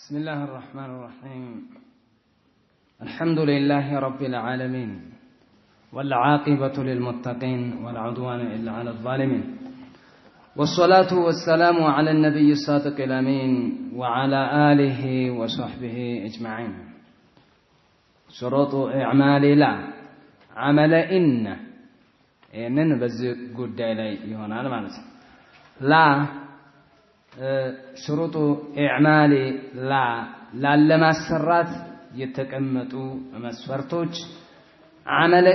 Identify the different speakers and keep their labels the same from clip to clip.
Speaker 1: بسم الله الرحمن الرحيم. الحمد لله رب العالمين، والعاقبة للمتقين، ولا عدوان إلا على الظالمين، والصلاة والسلام على النبي الصادق الأمين وعلى آله وصحبه أجمعين. شروط إعمال لا عمل إنن بزي قد إلي يهونا لا شروط إعمال لا لما السرات يتكمتوا مسفرتوج عمل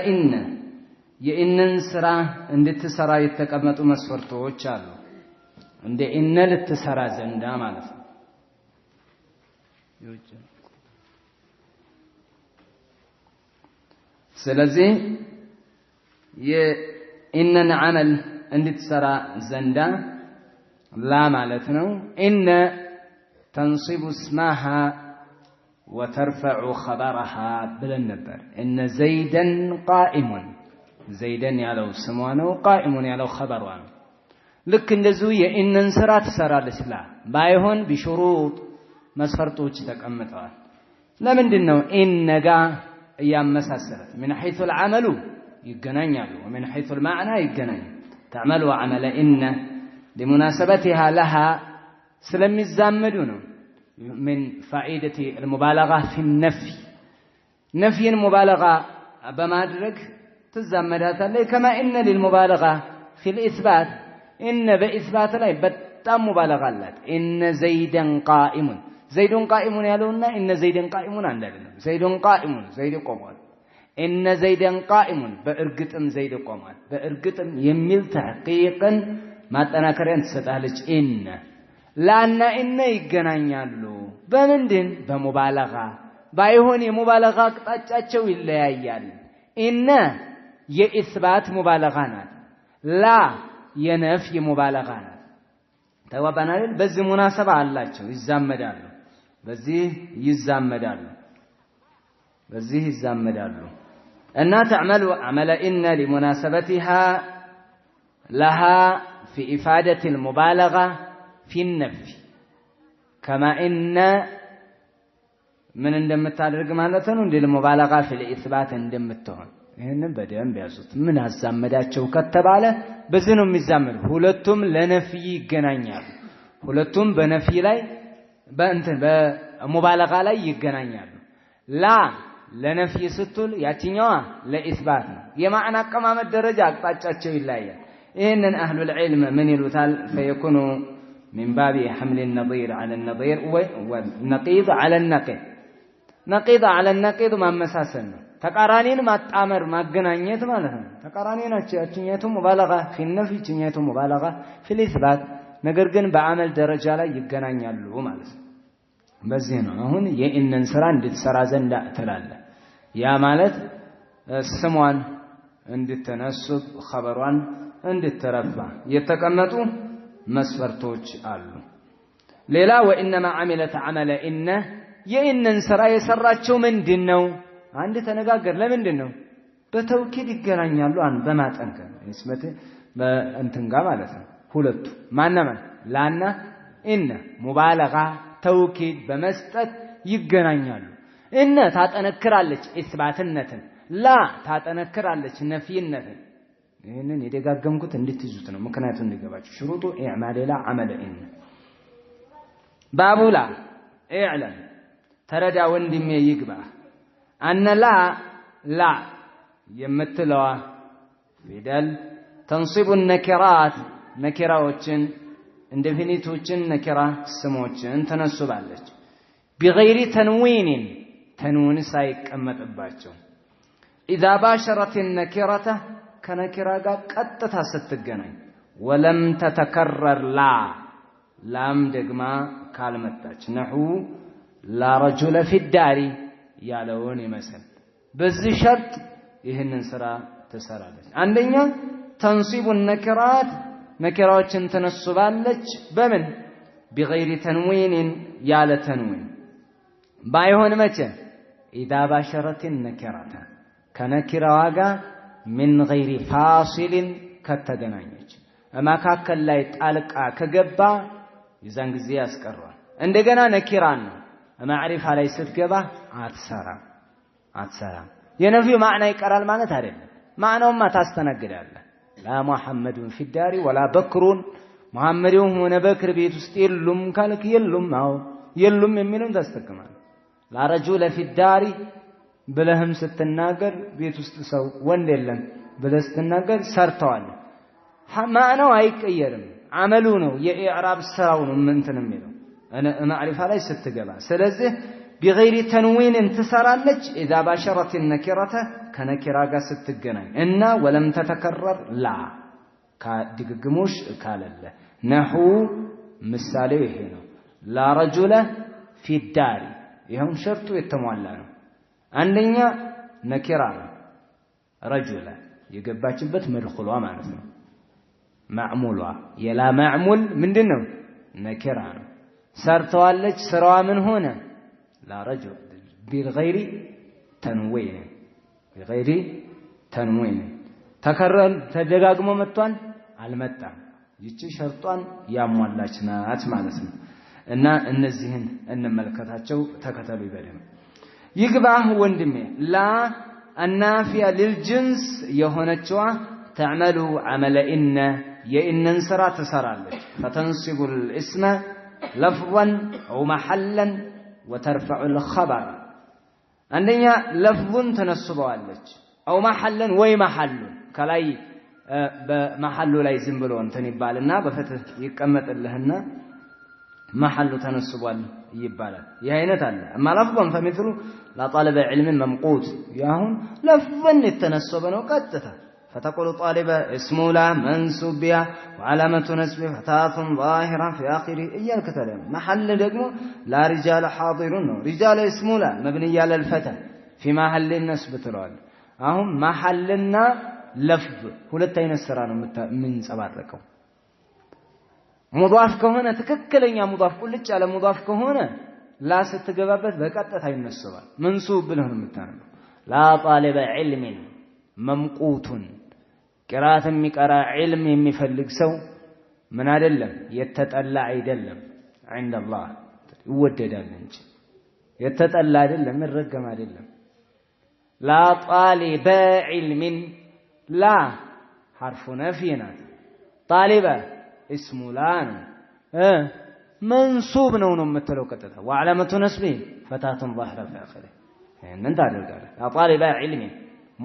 Speaker 1: يإنن سرا اندت سرا يتكمتوا مسفرتوج شالو عند إن للتسرا زندا مالف سلزي يإنن عمل اندت سرا زندا لا مالتنا إن تنصب اسمها وترفع خبرها بالنبر. إن زيدا قائم، زيدا يالو سموانه قائم يالو خبروانه. لكن لزوية إن انسرات سرى الإسلام بايهون بشروط مسفرتوش تكمتها. لمن دنو إن جا أيام مساسرة من حيث العمل يجنان يالو، ومن حيث المعنى يجنان. تعمل عمل إن لمناسبتها لها سلم الزامدون من فائدة المبالغة في النفي. نفي المبالغة بمادرك تزامدات لي، كما إن للمبالغة في الإثبات إن بإثبات لا بتم مبالغة لك. إن زيدا قائم، زيد قائم يالون، إن زيدا قائم عندنا، زيد قائم، زيد قومان. إن زيدا قائم بأرقتم زيد قومان، بأرقتم يميل تحقيقا ما تناكرين تستهلج إن لأن إن يجنانيالو بمندين بمبالغة بايهوني مبالغة تأتشو إلا يال. إن يإثبات مبالغانات، لا ينفي مبالغانات. توابنا لل بز مناسبة الله شو يزامدالو، بزيه يزامدالو، بزيه يزامدالو. أن تعمل عمل إن لمناسبتها لها في إفادة المبالغة في النفي، كما إن من عندما تعرف مالتنا للمبالغة في الإثبات عندما تهون. هنا بدأ بيزود من الزمدات شو كتب على بزنهم الزمد هولتهم لنفي جنانيال، هولتهم بنفي لاي بأنتن بمبالغة لاي يجنانيال. لا لنفي ستول ياتينيوا لإثباتنا يمعنى كما الدرجة تأتشوا إلهي. إن أهل العلم من الوثال فيكون من باب حمل النظير على النظير والنقيض على النقيض. نقيض على النقيض ما مساسنا تقارانين ما تأمر ما جنانيت مالهم تقارانين أشياء مبالغة في النفي، أشياء مبالغة في الإثبات. نجرجن بعمل درجة لا يجناني اللو مالس بزينه. هون يإن انسران للسرازن لا تلاله يا مالت السموان عند التنسب خبروان عند الترفع يتقمطوا مسفرتوج አሉ። ሌላ وإنما عملت عمل إن የኢነን ስራ የሰራቸው ምንድነው? አንድ ተነጋገር። ለምንድነው? በተውኪድ ይገናኛሉ። በማጠንከር እስመት በእንትን ጋር ማለት ነው። ሁለቱ ማነማን ላና ኢነ ሙባለጋ ተውኪድ በመስጠት ይገናኛሉ። ኢነ ታጠነክራለች ኢስባትነትን፣ ላ ታጠነክራለች ነፊይነትን። ይሄንን የደጋገምኩት እንድትይዙት ነው፣ ምክንያቱም እንዲገባችሁ። ሽሩጡ ኢዕማል ላ عمل ኢነ ባቡላ ኢዕለም ተረዳ ወንድሜ ይግባ። አነ ላ የምትለዋ ፊደል ተንሲቡ ነኪራት ነኪራዎችን ኢንዴፊኒቶችን ነኪራ ስሞችን ተነሱባለች። بغير تنوين ተንዊን ሳይቀመጥባቸው إذا باشرت النكرة كنكرة قطة ستجنن ولم تتكرر لام دغما كالمتاች نحو لا رجل في الدار ያለውን ይመስል በዚህ ሸርጥ ይህንን ስራ ተሰራለች። አንደኛ ተንሲቡ النكرات ነኪራዎችን ተነሱባለች በምን بغير تنوين ያለ ተንዊን ባይሆን መቼ إذا باشرت النكرة ከነኪራዋ ጋር من غير فاصل ከተገናኘች መካከል ላይ ጣልቃ ከገባ የዛን ጊዜ ያስቀራል። እንደገና ነኪራን ነው ማዕሪፋ ላይ ስትገባ አትሰራም የነፍዩ ማዕና ይቀራል ማለት አይደለም ማዕናውማ ታስተናግዳለህ ላ ሙሐመዱን ፊዳሪ ወላ በክሩን ሙሐመድም ሆነ በክር ቤት ውስጥ የሉም ካልክ የሉም የሚለውን ታስተካክማለህ ላ ረጁለ ፊዳሪ ብለህም ስትናገር ቤት ውስጥ ሰው ወንድ የለም ብለህ ስትናገር ሰርተዋል ማዕናው አይቀየርም አመሉ ነው የኢዕራብ ስራው ነው እንትን የሚለው ማዕሪፋ ላይ ስትገባ ስለዚህ بغير تنوين انتصرالج إذا باشرت النكرة كنكرة ستجناي إن ولم تتكرر لا كدقموش كالله نحو مثالي هنا لا رجل في الدار يهم شرط يتمولى عندنا نكرة رجل يقباتشبت مدخلوا معناه معمولها يلا معمول من دنو نكرة سرتوالج سروا من هنا لا رجل بغير تنوين تكرر تدጋግሞ መጥቷል አልመጣም ይቺ ሸርጧን ያሟላች ናት ማለት ነው እና እነዚህን እንመልከታቸው ተከተሉ ይበለም ይግባህ ወንድሜ ላ النافيه للجنس የሆነችዋ تعمل عمل ان የእነን ስራ ትሰራለች فتنصب الاسم لفظا او محلا وترفع الخبر عندنا لفظ تنصبዋለች او محلا ወይ محل ከላይ በመሐሉ ላይ ዝም ብሎ እንትን ይባልና በፍትህ ይቀመጥልህና محل ተነስቧል ይባላል ይሄ አይነት አለ اما لفظا فمثل لا طالب علم ممقوت ያሁን لفظا የተነሰበ ነው ቀጥታ فتقول طالب اسمه لا منسوب بها وعلامة نسبه فتاة ظاهرة في آخره إياك تلم محل دقمه لا رجال حاضرون رجال اسمه لا مبني على الفتى في محل النسب تلوال أهم محلنا لفظ هلتين السران من سباركم مضاف كهنا تككلن يا مضاف كلش على مضاف كهنا لا ستجابت بكتة هاي النسبة منسوب لهم متان لا طالب علم ممقوت قراءة مقرا علم يمفلق سو من አይደለም የተጠላ አይደለም عند الله ይወደዳል እንጂ የተጠላ አይደለም ይረገም አይደለም لا طالب علم لا حرف نفي طالب اسم لا منصوب ነው የምትለው ቀጥታ وعلامة نسبه فتاة ظاهرة في آخره እንንታ አድርጋለህ لا طالب علم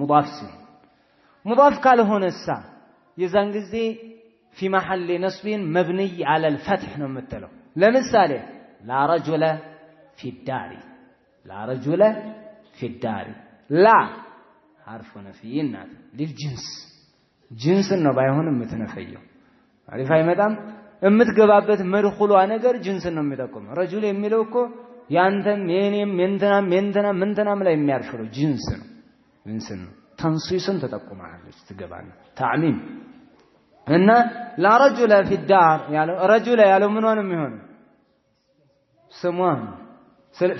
Speaker 1: مضاف سين مضاف كالهون السا يزان قزي في محل نصب مبني على الفتح نمتلو لمثاله لا رجل في الدار لا رجل في الدار لا حرف نفي للجنس جنس انه بايهون متنفيو عارف هاي مدام امتقبابت مدخلوا ነገር جنس ነው የሚጠቁመው رجل የሚለው እኮ ያንተም የኔም ምንተናም ላይ የሚያርፈው جنس ነው جنس ነው تنصيصا تጠቁማለች ትገባና تعميم እና لا رجل في الدار ያለው رجل ያለው ምን ሆነ የሚሆነው ስሟን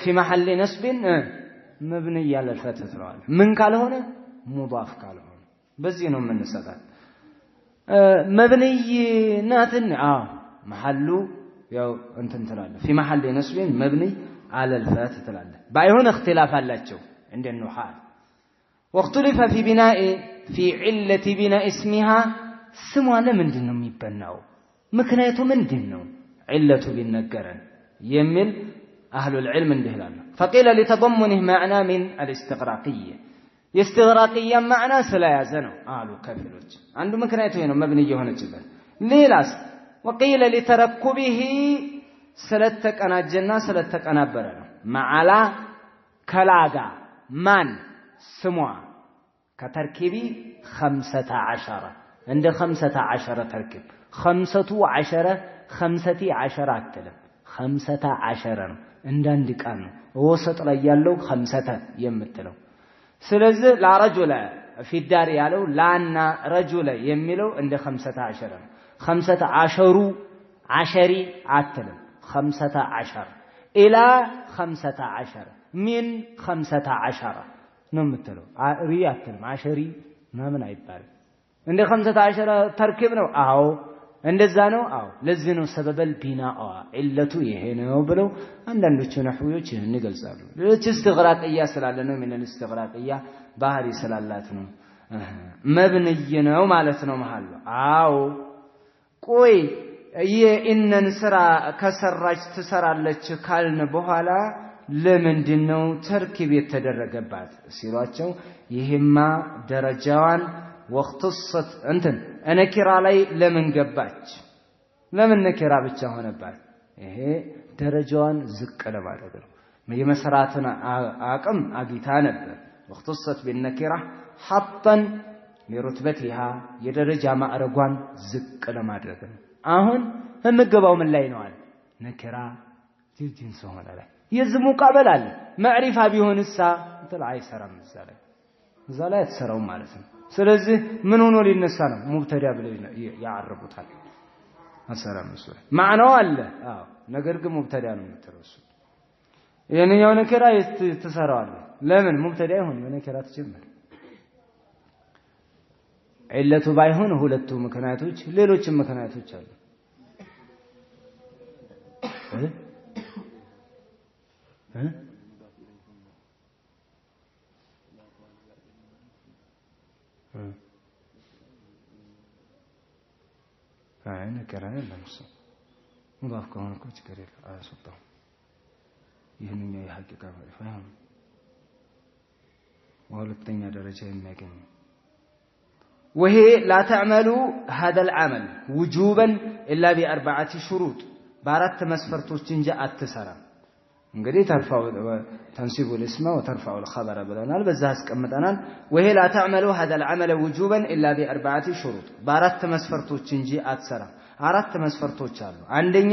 Speaker 1: في محل نصب مبني على الفتح ተባለ ምን ካልሆነ مضاف ካልሆነ በዚህ ነው የምንሰጣት مبني ናትን محل ያው እንትን ትላለህ في محل نصب مبني على الفتح ትላለህ ባይሆን اختلاف አላቸው እንደ ኑሐ واختلف في بناء في علة بناء اسمها سموا لمندنو የሚበናው ምክንያቱ ምንድነው علة ቢነገረን የሚል اهل العلم እንደህላሉ فقيل لتضمنه معنى من الاستغراقية يستغراقيا معنى ስለያዘ ነው አሉ ከፊሎች አንዱ ምክንያቱ ነው መብኒ የሆነችበት ሌላስ وقيل لتركبه ስለተቀናጀና ስለተቀናበረ ነው ማዓላ ከላጋ ማን سموا كتركيبي 15 عند 15 تركيب 15 አትልም 15 ነው እንዳንድ ቃል ነው ወሰጥ ላይ ያለው 50 የምትለው ስለዚህ لا رجل في الدار ያለው ላና رجل የሚለው እንደ 15 ነው 15 عشري አትልም 15 الى 15 من 15 ነው የምትለው ሪያትል ማሸሪ ማምን አይባልም እንደ 15 ተርኪብ ነው አዎ እንደዛ ነው አዎ ለዚህ ነው ሰበበል ቢናአ ኢለቱ ይሄ ነው ብለው አንዳንዶቹ ነህዊዎች ይህን ይገልጻሉ ሌሎች እስትግራቅያ ስላለ ነው ምን እስትግራቅያ ባህሪ ስላላት ነው መብንይ ነው ማለት ነው መሐሉ አዎ ቆይ የኢነን ስራ ከሰራች ትሰራለች ካልን በኋላ ለምንድነው ተርኪብ የተደረገባት ሲሏቸው ይሄማ ደረጃዋን ወክተሰት እንትን ነኪራ ላይ ለምን ገባች ለምን ነኪራ ብቻ ሆነባት ይሄ ደረጃዋን ዝቅ ለማድረግ ነው የመስራትን አቅም አግኝታ ነበር ወክተሰት بالنكره حطا لرتبتها የደረጃ ማዕረጓን ዝቅ ለማድረግ ነው አሁን ህምገባው ምን ላይ ነው አለ ነኪራ ጂንስ ሆነ ላይ የዚህ ሙቃበል አለ ማዕሪፋ ቢሆንሳ እንትን አይሰራም እዛ ላይ አትሰራው ማለት ነው ስለዚህ ምን ሆኖ ሊነሳ ነው ሙብተዳ ብለው ያعرቡታል አሰራም እሱ ማዕናው አለ አዎ ነገር ግን ሙብተዳ ነው የምትረሱ የነኛው ነከራ ተሰራዋል ለምን ሙብተዳ ይሁን የነከራ ተጀመረ ኢለቱ ባይሆን ሁለቱ ምክንያቶች ሌሎችም ምክንያቶች አሉ فعين كرانه لمس مضاف كونه كوش كريل سلطان يهنني يحقق فهم وهلتنيا درجة المكان وهي لا تعملوا هذا العمل وجوبا إلا بأربعة شروط بارت مسفرتوش جنجاء التسرى እንግዲህ ተርፋው تنصيب الاسم وترفع الخبر ብለናል በዛስ ቀመጠናል وهي لا تعملوا هذا العمل وجوبا الا باربعه شروط በአራት መስፈርቶች እንጂ አትሰራ አራት መስፈርቶች አሉ አንደኛ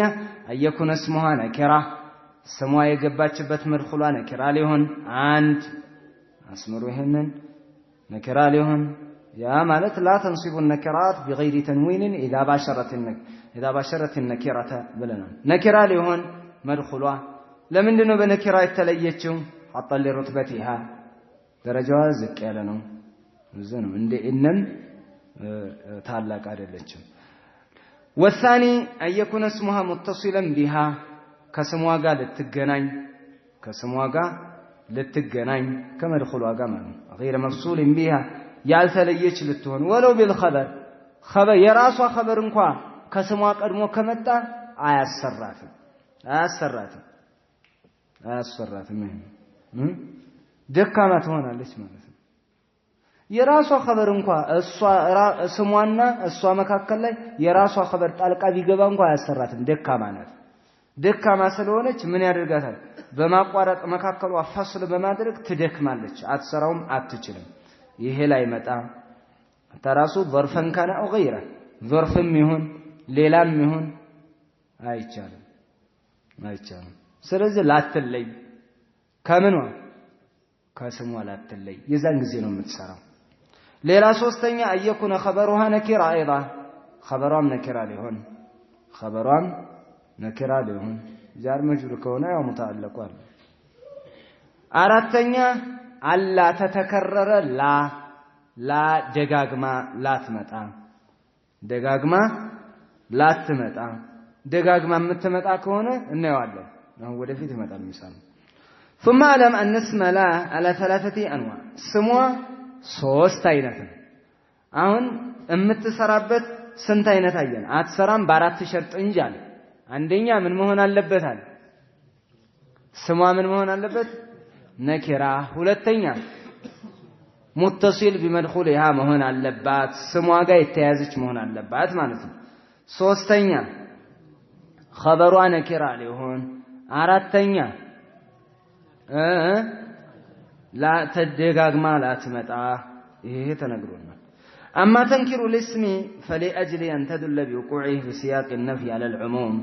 Speaker 1: አየኩን اسمها نكرة ስሟ የገባችበት መድኹሏ ነኪራ ሊሆን አንድ አስመሩ ይሄንን ነኪራ ሊሆን ያ ማለት لا تنصب النكرات بغير تنوين اذا باشرت النكرة ብለናል ነኪራ ሊሆን መድኹሏ ለምንድነው በነኪራ የተለየችው حتى لرتبتها ደረጃዋ ዝቅ ያለ ነው እዘነው እንደ እነን ታላቅ አይደለችም والثاني ان يكون اسمها متصلا بها ከስሟ ጋር ልትገናኝ ከመድኹሏ ጋር ማለት غير مفصول بها ያልተለየች ልትሆን ወለው بالخبر خبر የራሷ خبر እንኳን ከስሟ ቀድሞ ከመጣ አያሰራትም ደካማ ትሆናለች ማለት ነው የራሷ خبر እንኳን እሷ ስሟና እሷ መካከል ላይ የራሷ خبر ጣልቃ ቢገባ እንኳን አያሰራትም ደካማ ናት ደካማ ስለሆነች ምን ያደርጋታል በማቋረጥ መካከሉ አፋስለ በማድረግ ትደክማለች አትሰራውም አትችልም ይሄ ላይ መጣ ተራሱ ظرفا كان او غيره ظرفም ይሁን ሌላም ይሁን አይቻልም ስለዚህ ላትለይ ከምኗ ከስሟ ላትለይ የዛን ጊዜ ነው የምትሰራው ሌላ ሶስተኛ አየኩነ خبرها نكرة ايضا خبرام نكرة ሊሆን ጃር መጅሩር ከሆነ ያው ሙተዓለቁ አለ አራተኛ አላ ተተከረረ ላ ደጋግማ ላትመጣ ደጋግማ የምትመጣ ከሆነ እናየዋለን አሁን ወደፊት ይመጣል ሚሳል ثم علم ان اسم لا على ثلاثه انواع ስሟ ሶስት አይነት ነው አሁን የምትሰራበት ስንት አይነት አየን አትሰራም በአራት ሸርጥ እንጂ አለ አንደኛ ምን መሆን አለበት አለ ስሟ ምን መሆን አለበት ነኪራ ሁለተኛ ሙተሲል بمدخولها መሆን አለባት ስሟ ጋር የተያዘች መሆን አለባት ማለት ነው ሶስተኛ خبሯ ነኪራ ሊሆን አራተኛ لا تدغاغما لا تمጣ ይሄ ተነግሮናል اما تنكر الاسم فلاجل ان تدل بوقوعه في سياق النفي على العموم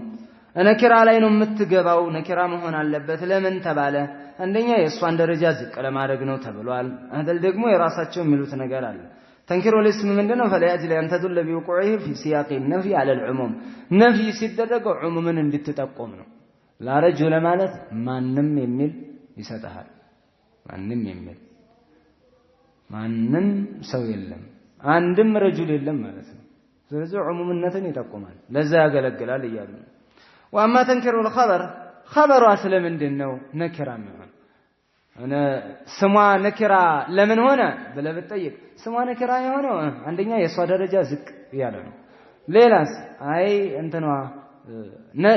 Speaker 1: ነኪራ ላይ ነው የምትገባው ነኪራ መሆን አለበት ለምን ተባለ አንደኛ የሷን ደረጃ ዝቅ ለማድረግ ነው ተብሏል አደል ደግሞ የራሳቸው የሚሉት ነገር አለ تنكر الاسم ምንድነው فلاجل ان تدل بوقوعه في سياق النفي على العموم نفي ሲደረገው عموምን እንድትጠቆም ነው لا رجل ማለት ማንንም የሚል ይሰጣል ማንንም ሰው የለም አንድም ረጁል የለም ማለት ነው ስለዚህ ዑሙምነትን ይጠቁማል ለዛ ያገለግላል ይያሉ ወአማ ተንከሩ الخبر خبሩ ስለምንድነው ነኪራ ነው እነ ስሟ ነኪራ ለምን ሆነ ብለህ ብትጠይቅ ስሟ ነኪራ የሆነው አንደኛ የሷ ደረጃ ዝቅ ያለ ነው ሌላስ አይ እንትኗ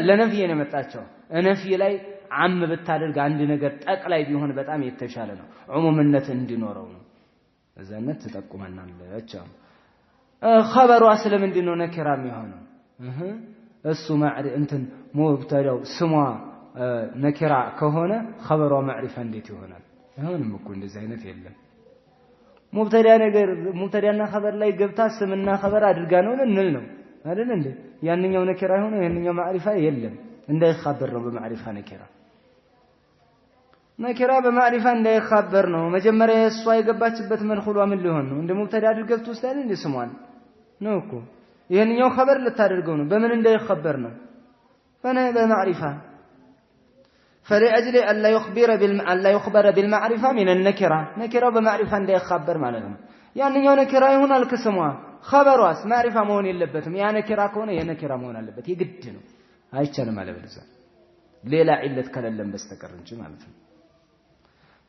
Speaker 1: ለነፍይ ነው የመጣቸው ነፍይ ላይ ዓም ብታደርግ አንድ ነገር ጠቅላይ ቢሆን በጣም የተሻለ ነው ዑሙምነት እንዲኖረው ነው እዛነት ተጠቁመናለች خبሩ ስለምንድነው ነኪራ የሚሆነው እሱ ማዕሪ እንትን ሙብተዳው ስሟ ነኪራ ከሆነ خبሯ ማዕሪፋ እንዴት ይሆናል አይሆንም እኮ እንደዚህ አይነት የለም ሙብተዳ ነገር ሙብተዳና خبር ላይ ገብታ ስምና خبር አድርጋ ነው እንል ነው አይደል እንዴ ያንኛው ነኪራ ሆነ ያንኛው ማዕሪፋ የለም እንዳይخبር ነው በማዕሪፋ ነኪራ በማዕሪፋ እንዳይخبር ነው መጀመሪያ እሷ የገባችበት መልኹሏ ምን ሊሆን ነው እንደ ሙብተዳ አድርገህ ትወስዳለህ እንደ ስሟን ነው እኮ ይሄንኛው خبر ልታደርገው ነው በምን እንዳይخبر ነው በማዕሪፋ فلأجل ألا يخبر بالمعرفة من النكرة نكرة بمعرفة عند يخبر معلوم يعني يا نكرة هنا الكسمة خبر واس معرفة مون يلبتهم يا نكرة كونه يا نكرة مون يلبت يقدنه هاي كلام على بلزان ليلا علة كلام بستكر نجي معلوم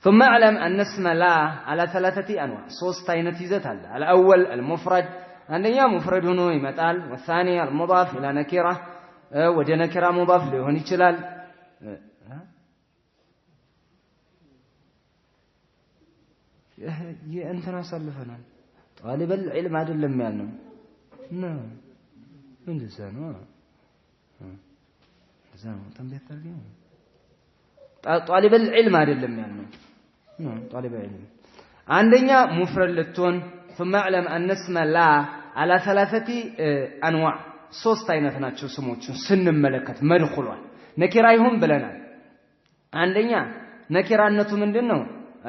Speaker 1: ثم أعلم أن اسم لا على 3 أنواع صوص نتيجة هذا الأول المفرد عندنا مفرد هنا يمثال والثاني المضاف إلى نكرة وجه نكرة مضاف له هني شلال أنتنا صلفنا طالب العلم عدل لم يعلم نعم من لسانه لسانه تنبيه الترجمة طالب العلم عدل لم يعلم نعم طالب العلم عندنا مفرد للتون ثم اعلم أن اسم لا على 3 أنواع ሶስት አይነት ናቸው ስሞቹ ስንመለከት መድخሏል ነኪራ ይሁን ብለናል አንደኛ ነኪራነቱ ምንድነው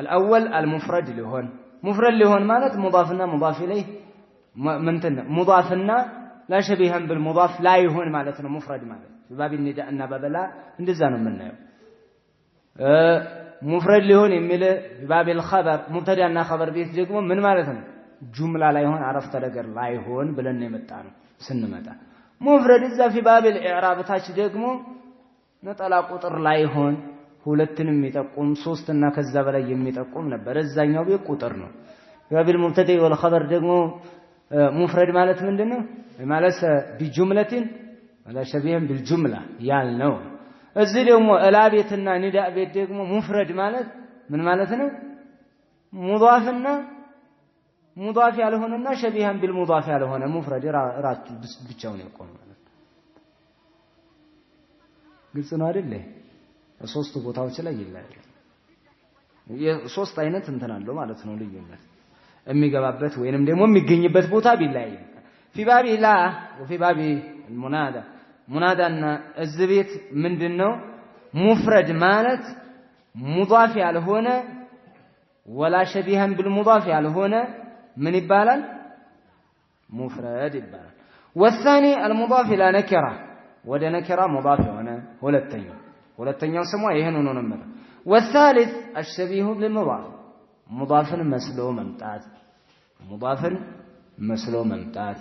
Speaker 1: الأول المفرد لهون مفرد لهون مالت مضافنا مضاف إليه منتنا مضافنا لا شبيها بالمضاف لا يهون مالتنا مفرد مالت في باب النداء باب لا اندزانوا منه مفرد لهون يميل في باب الخبر مبتدأ خبر بيت جيكم من مالتنا جملة لا يهون عرفت لقر لا يهون بلن يمتعنا سن متى مفرد إذا في باب الإعراب تاش جيكم نطلع قطر لا يهون ሁለትንም የሚጠቁም ሶስትና ከዛ በላይ የሚጠቁም ነበር እዛኛው ቁጥር ነው ባቢል ሙብተዳ ወልخبر ደግሞ ሙፍረድ ማለት ምንድነው ማለት ቢጁምለቲን ወላ ሸቢህን ቢልጁምላ ያልነው እዚህ ደግሞ እላቤትና ኒዳ ቤት ደግሞ ሙፍረድ ማለት ምን ማለት ነው ሙዳፍና ሙዳፍ ያልሆነና ሸቢህን ቢልሙዳፍ ያልሆነ ሙፍረድ ራሱ ብቻውን ይቆም ማለት ግልጽ ነው አይደል ሶስት ቦታዎች ላይ ይላል የሶስት አይነት እንትን አለው ማለት ነው ልዩነት የሚገባበት ወይንም ደግሞ የሚገኝበት ቦታ ቢላይ في باب لا وفي باب المنادى منادى الزبيت ምንድነው مفرد ማለት ሙዳፍ ያልሆነ ولا شبيها بالمضاف ያልሆነ ምን ይባላል مفرد ይባላል والثاني المضاف الى نكره ወደ ነከራ ሙዳፍ የሆነ ሁለተኛው ስሙ ይሄን ሆኖ ነው والثالث الشبيه بالمضاف مضافን መስሎ መምጣት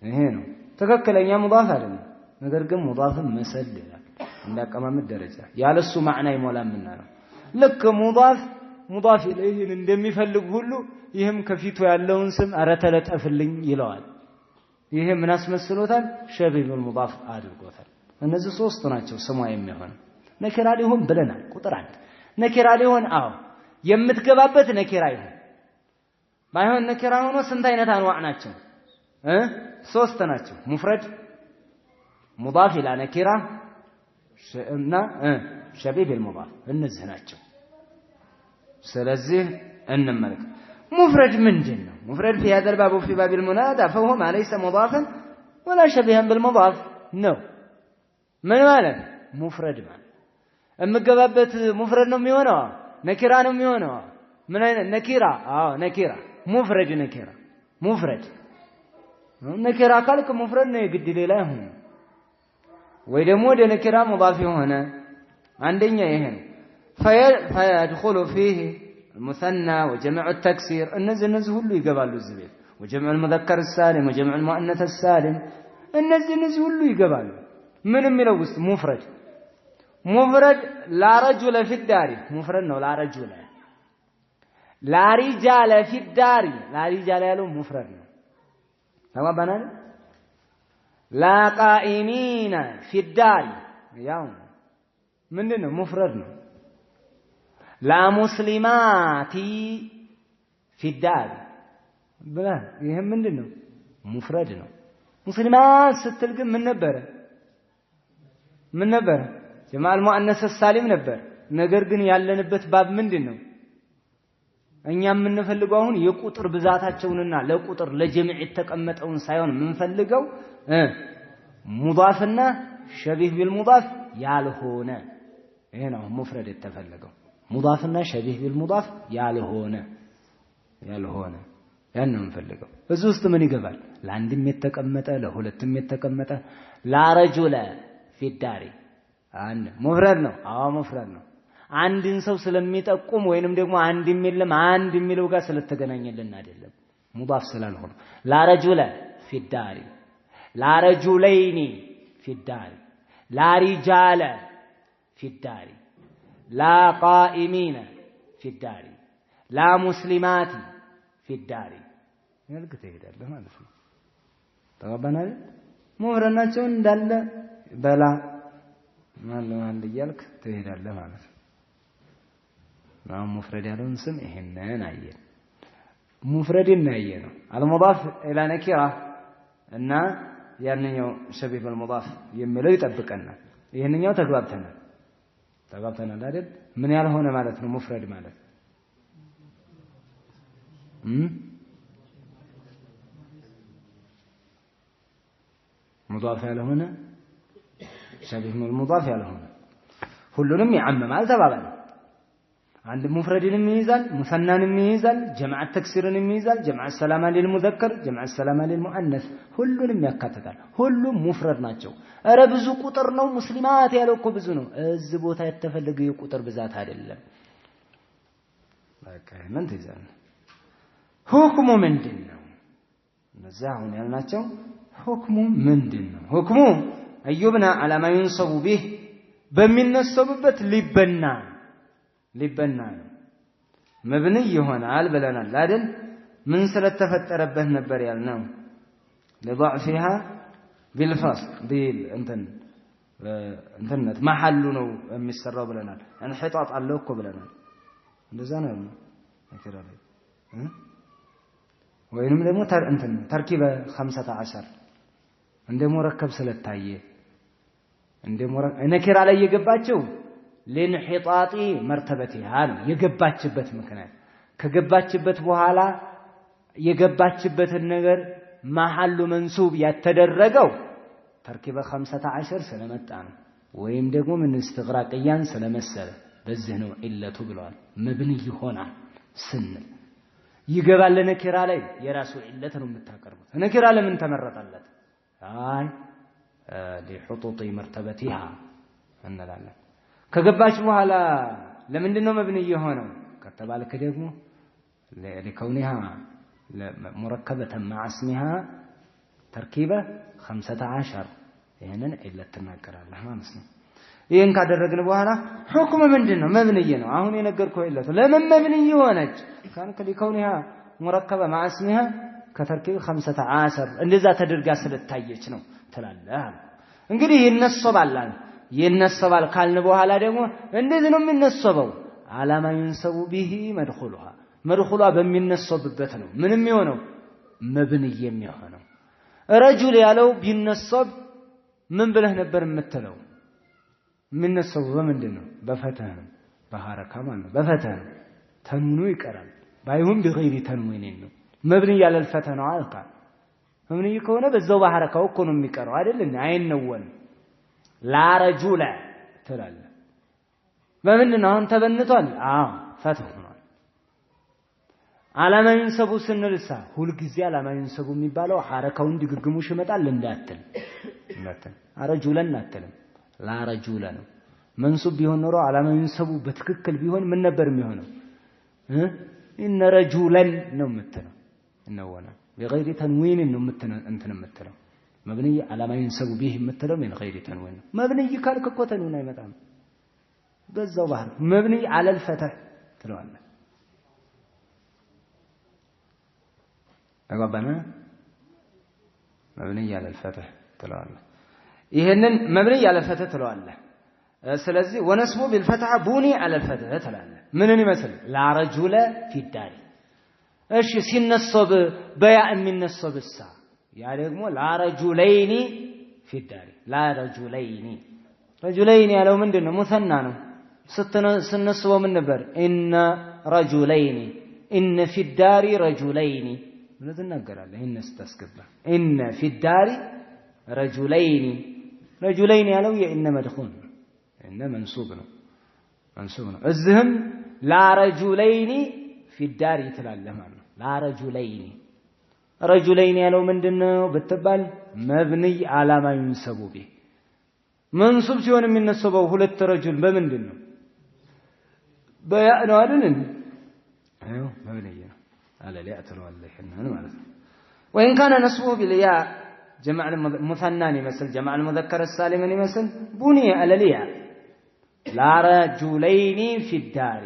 Speaker 1: ይሄ ነው ተከክለኛ ሙዳፍ አይደለም ነገር ግን ሙዳፍን መሰል ይላል እንዳቀማመጥ ደረጃ ያለሱ ማዕና ይሞላምና ነው ልክ ሙዳፍ ኢለይሂን እንደሚፈልግ ሁሉ ይሄም ከፊቱ ያለውን ስም አረተለጠፍልኝ ይለዋል ይሄ ምን አስመስሎታል ሸቢሁል ሙዳፍ አድርጎታል እነዚህ ሶስት ናቸው ስሙ የሚሆን ነኪራ ሊሆን ብለናል ቁጥር 1 ነኪራ ሊሆን አው የምትገባበት ነኪራ ይሁን ባይሆን ነኪራ ሆኖ ስንት አይነት አንዋዕ ናቸው ሶስት ናቸው ሙፍረድ ሙዳፍ ኢላ ነኪራ እና ሸቢህ بالمضاف እነዚህ ናቸው ስለዚህ እንመልከት مفرد ምንድነው مفرد في هذا الباب وفي باب المنادى فهو ما ليس مضافا ولا شبيها بالمضاف نو من ማለት مفرد ማለት እምገባበት مفرد ነው የሚሆነው ነኪራ ነው የሚሆነው ምን አይነት ነኪራ ነኪራ مفرد ነኪራ ካልክ مفرد ነው የግድ ሌላ ይሁን ወይ ደግሞ ወደ ነኪራ مضاف የሆነ አንደኛ ይሄ ነው فيدخل فيه المثنى وجمع التكسير እነዚህ ሁሉ ይገባሉ እዚህ ቤት وجمع المذكر السالم وجمع المؤنث السالم እነዚህ ሁሉ ይገባሉ ምንም የሚለው ውስጥ ሙፍረድ لا رجل في الدار ሙፍረድ ነው لا رجل لا رجال في الدار لا رجال ያለው ሙፍረድ ነው ተባባናል لا قائمين في الدار ያው ምንድነው ሙፍረድ ነው لا مسلمات في الدار ብላ ይሄ ምንድነው ሙፍረድ ነው ሙስሊማት ስትል ግን ምን ነበር ጀማል ሙአነስ ሳሊም ነበር ነገር ግን ያለንበት ባብ ምንድነው እኛ የምንፈልገው አሁን የቁጥር ብዛታቸውንና ለቁጥር ለጀምዕ የተቀመጠውን ሳይሆን የምንፈልገው ሙዳፍና ሸቢህ ቢልሙዳፍ ያልሆነ ይሄ ነው ሙፍረድ የተፈለገው ሙዳፍና ሸቢህ ቢልሙዳፍ ያልሆነ ያን ነው የምንፈልገው እዚህ ውስጥ ምን ይገባል ለአንድም የተቀመጠ ለሁለትም የተቀመጠ لا رجل في الدار አንድ ሙፍረድ ነው ሙፍረድ ነው አንድን ሰው ስለሚጠቁም ወይንም ደግሞ አንድም የለም አንድ የሚለው ጋር ስለተገናኘልን አይደለም ሙዳፍ ስላልሆነ لا رجل في الدار لا رجلين في الدار لا رجال في الدار لا قائمين في الدار لا مسلمات في الدار ያልክ ትሄዳለህ ማለት ነው ተባባናል ሙፍረድናቸው እንዳለ በላ ማን እያልክ ትሄዳለህ ማለት ነው ነው ሙፍረድ ያለውን ስም ይሄንን አየን ሙፍረድን ነው አልሙዳፍ ኢላ ነኪራ እና ያንኛው ሸቢህ بالمضاف የሚለው ይጠብቀናል ይሄንኛው ተግባብተናል አይደል ምን ያልሆነ ማለት ነው ሙፍረድ ማለት ሙዳፍ ያልሆነ ሸቢህ بالمضاف ያልሆነ ሁሉንም ያዓመማል ተባባለ አንድ ሙፍረድንም ይይዛል ሙሰናንም ይይዛል ጀማዓ ተክሲርንም ይይዛል ጀማዓ ሰላማ ለልሙዘከር ጀማዓ ሰላማ ለልሙአነስ ሁሉንም ያካትታል ሁሉም ሙፍረድ ናቸው አረ ብዙ ቁጥር ነው ሙስሊማት ያለው እኮ ብዙ ነው እዚህ ቦታ የተፈለገው የቁጥር ብዛት አይደለም በቃ ምን ትይዛል ሁክሙ ምንድነው ነዛሁን ያልናቸው ሁክሙ ምንድነው ሁክሙ አዩብና አላማ ይንሰቡ ቢህ በሚነሰቡበት ሊበና ነው መብንይ ይሆናል ብለናል አይደል ምን ስለተፈጠረበት ነበር ያልነው لضعفها بالفصل እንተነት መሐሉ ነው የሚሰራው ብለናል እንሒጣጥ አለው እኮ ብለናል እንደዛ ነው ነከራለ ወይንም ደግሞ ተርኪበ 15 እንደ ሙረከብ ስለታየ እንደ ነከራ ላይ የገባቸው ለንሒጣጢ መርተበቲሃ የገባችበት ምክንያት ከገባችበት በኋላ የገባችበትን ነገር መሐሉ መንሱብ ያተደረገው ተርኪበ 15 ስለመጣ ነው ወይም ደግሞ ምን استغراقያን ስለመሰለ በዚህ ነው ኢለቱ ብለዋል መብንይ ይሆናል ስንል ይገባል ለነኪራ ላይ የራሱ ኢለት ነው የምታቀርቡት ነኪራ ለምን ተመረጠለት አይ لحطوط مرتبتها እንላለን ከገባች በኋላ ለምንድን ነው መብንይ የሆነው ከተባለከ ደግሞ ለከውኒሃ مركبة مع اسمها تركيبة 15 ይሄንን ኢለት ተናገራለህ ማለት ነው ይሄን ካደረግን በኋላ ሁክም ምንድነው መብንይ ነው አሁን የነገርኩህ ኢለቱ ለምን መብንይ ሆነች ካን ከሊከውኒሃ مركبة مع اسمها كتركيب 15 እንደዛ ተደርጋ ስለታየች ነው ትላለህ እንግዲህ ይነሰባል ካልን በኋላ ደግሞ እንደዚህ ነው የሚነሰበው አላማ ይንሰቡ ቢሂ መድኹሏ በሚነሰብበት ነው ምንም የሆነው መብንይ የሚሆነው ረጁል ያለው ቢነሰብ ምን ብለህ ነበር የምትለው የሚነሰቡ በምንድነው በፈተህ ነው በሐረካ ማለት ነው በፈተህ ነው ተንኑ ይቀራል ባይሁን بغير ተንዊን ነው መብንይ ያለ الفتح ነው አልካ መብንይ ከሆነ በዛው በሐረካው እኮ ነው የሚቀረው አይደል አይነወን لا رجل ትላለ በምንድነው አሁን ተበንቷል ፈትህ ሆኗል አላማ ይንሰቡ ስንልሳ ሁሉ ጊዜ አላማ ይንሰቡ የሚባለው ሐረካውን ድግግሙሽ ይመጣል እንዳትል ረጁለን አትልም ላ ረጁለ ነው መንሱብ ቢሆን ኖሮ አላማ ይንሰቡ በትክክል ቢሆን ምን ነበር የሚሆነው እነ ረጁለን ነው የምትለው እነወና بغير تنوين إنه أنت نمتلو مبني على ما ينسب به مثله من غير تنوين مبني كالك كوتنون يمتام بزو بحر مبني على الفتح تلوانا أقبنا مبني على الفتح تلوانا يهنن مبني على الفتح تلوانا سلازي ونسبه بالفتح بني على الفتح تلوانا منني مثل لا رجل في الدار ايش سينصب بيع من الصب الساعه يعني ደግሞ لا رجلين في الدار لا رجلين ያለው ምንድነው ሙሰና ነው ስንስበው ምን ነበር ان رجلين ان في الدار رجلين ምን ተናገራለህ ይሄን ስታስገባ ان في الدار رجلين ያለው የእነ መድኹል እነ መንሱብ ነው እዚህም لا رجلين في الدار ይትላለህ ማለት ነው لا رجلين ያለው ምንድነው በተባል مبني على ما ينسب به منصوب ሲሆን የሚነሰበው ሁለት ረጁል በምንድነው በያእ ነው አይደል አዩ مبني ነው على الياء ተለዋለህና ማለት ነው وان كان نسبه بالياء جمع المثنى يمثل جمع المذكر السالم يمثل بني على الياء لا رجلين في الدار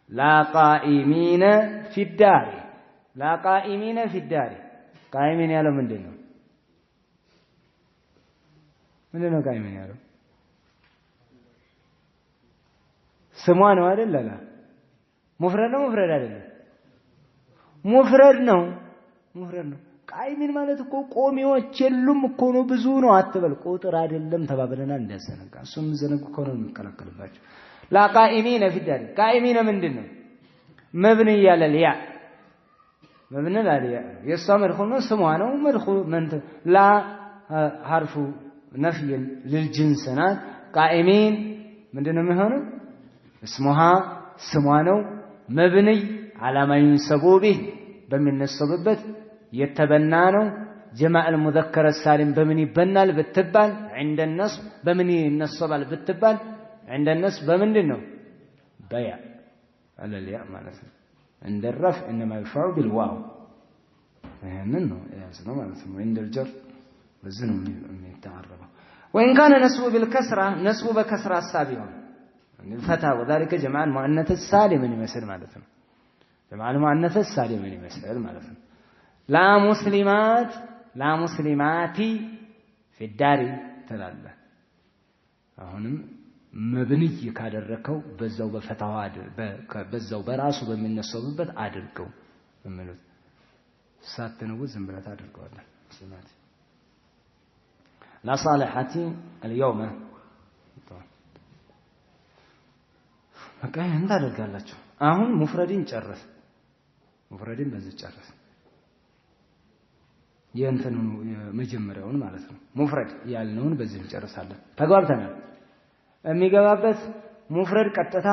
Speaker 1: لا قائمين في الدار لا قائمين في الدار قائمين ያለው ምንድነው قائمين ያለው ስሟ ነው አይደል ላ ሙፍረድ አይደለም ሙፍረድ ነው ቃይሚን ማለት እኮ ቆሚዎች የሉም እኮ ነው ብዙ ነው አትበል ቁጥር አይደለም ተባብለናል እንዳሰነጋ እሱም ዘነጉ እኮ ነው የሚከለከልባቸው لا قائمين في الدار قائمين ምንድነው مبني على الياء مبني على الياء يستمر خلنا سمعنا ومدخول من لا حرف نفي للجنس قائمين ምንድነው የሚሆነው اسمها سمعنا مبني على ما ينسب به በሚነሰብበት የተበና ነው جمع المذكر السالم በምን ይበናል ብትባል عند النصب በምን ይነሰባል ብትባል عند النصب بمندنو بيع على الياء معناته عند الرفع انما يرفع بالواو منه ياسنو معناته عند الجر بزنو يتعرب وان كان نسبه بالكسره نسبه بكسره السابقه يعني الفتى وذلك جمع المؤنث السالم يمثل معناته جمع المؤنث السالم يمثل معناته لا مسلمات في الدار تلاله አሁንም መብንይ ካደረከው በዛው በፈታው በዛው በራሱ በሚነሰብበት አድርገው ማለት ሳትነው ዝም ብለህ ታደርገዋለህ ስማት لا صالحتي اليوم በቃ እንዳደርጋላችሁ አሁን ሙፍረድን ጨረስ ሙፍረድን በዚህ ጨረስ የእንተኑ የመጀመሪያውን ማለት ነው ሙፍረድ ያልነውን በዚህ እንጨርሳለን ተግባብተናል የሚገባበት ሙፍረድ ቀጥታ